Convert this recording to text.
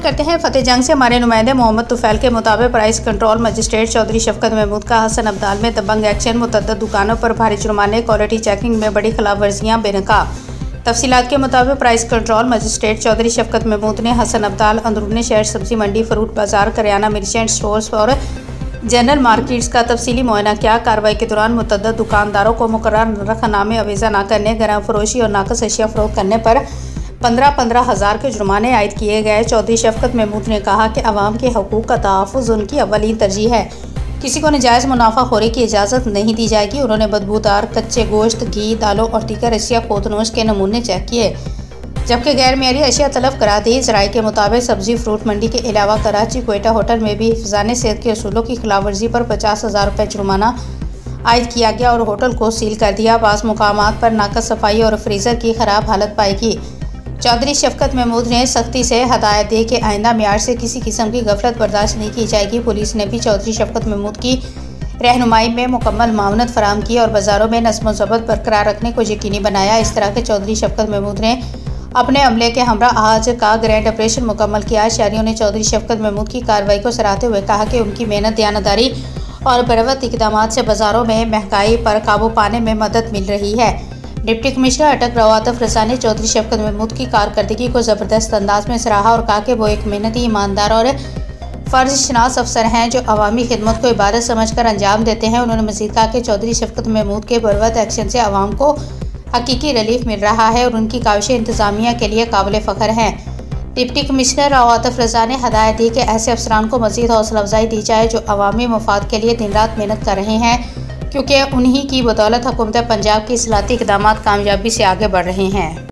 करते हैं फतेह जंग से हमारे नुमाइंदे मोहम्मद तुफैल के मुताबिक प्राइस कंट्रोल मजिस्ट्रेट चौधरी शफकत महमूद का हसन अब्दाल में दबंग एक्शन, मुतअद्दिद दुकानों पर भारी जुर्माने, क्वालिटी चेकिंग में बड़ी खिलाफ वर्जियाँ बेनकाब। तफसीलात के मुताबिक प्राइस कंट्रोल मजिस्ट्रेट चौधरी शफकत महमूद ने हसन अब्दाल, अंदरूनी शहर सब्जी मंडी, फ्रूट बाजार, करियाना मर्चेंट स्टोर्स और जनरल मार्केट्स का तफसीली मुआयना किया। कार्रवाई के दौरान मुतअद्दिद दुकानदारों को मुकर्रर नरखनामे अवेजा न करने, गरम फरोशी और नाकस अशिया फरोख्त करने पर 15-15 हज़ार के जुर्माने आयद किए गए। चौधरी शफकत महमूद ने कहा कि अवाम के हकूक़ का तहफ़्फ़ुज़ उनकी अव्वलीन तरजीह है। किसी को नाजायज़ मुनाफाखोरी की इजाज़त नहीं दी जाएगी। उन्होंने बदबूदार कच्चे गोश्त, घी, दालों और दीगर अशिया खोदनोश के नमूने चेक किए, जबकि गैर मेयारी अशिया तलब करा दी। ज़राए के मुताबिक सब्जी फ्रूट मंडी के अलावा कराची क्वेटा होटल में भी हिफ़्ज़ान सेहत के असूलों की खिलाफ वर्जी पर 50,000 रुपये जुर्माना आयद किया गया और होटल को सील कर दिया। बाज़ मुकामात पर नाकस सफाई और फ्रीज़र की ख़राब हालत पाई गई। चौधरी शफकत महमूद ने सख्ती से हदायत दी कि आइंदा मियार से किसी किस्म की गफलत बर्दाश्त नहीं की जाएगी। पुलिस ने भी चौधरी शफकत महमूद की रहनुमाई में मुकम्मल मावनत फराम की और बाज़ारों में नज़्म व ज़ब्त बरकरार रखने को यकीनी बनाया। इस तरह के चौधरी शफकत महमूद ने अपने अमले के हमरा आज का ग्रैंड ऑपरेशन मुकम्मल किया। शहरियों ने चौधरी शफकत महमूद की कार्रवाई को सराहते हुए कहा कि उनकी मेहनत, दयानतदारी और बरवत इक़दामात से बाज़ारों में महंगाई पर काबू पाने में मदद मिल रही है। डिप्टी कमिश्नर अटक रवातफ रज़ा ने चौधरी शफकत महमूद की कारकर्दगी को ज़बरदस्त अंदाज में सराहा और कहा कि वो एक मेहनती, ईमानदार और फ़र्ज शनास अफसर हैं जो अवामी खिदमत को इबादत समझकर अंजाम देते हैं। उन्होंने मज़ीद कहा कि चौधरी शफकत महमूद के बरवत एक्शन से अवाम को हकीकी रिलीफ मिल रहा है और उनकी काविशें इंतज़ामिया के लिए काबिल फ़ख्र हैं। डिप्टी कमिश्नर रवातफ रज़ा ने हदायत दी कि ऐसे अफसरान को मज़ीद हौसला अफजाई दी जाए जो अवामी मफाद के लिए दिन रात मेहनत कर रहे हैं, क्योंकि उन्हीं की बदौलत हुकूमत पंजाब की इस्लाहती इक़दामात कामयाबी से आगे बढ़ रहे हैं।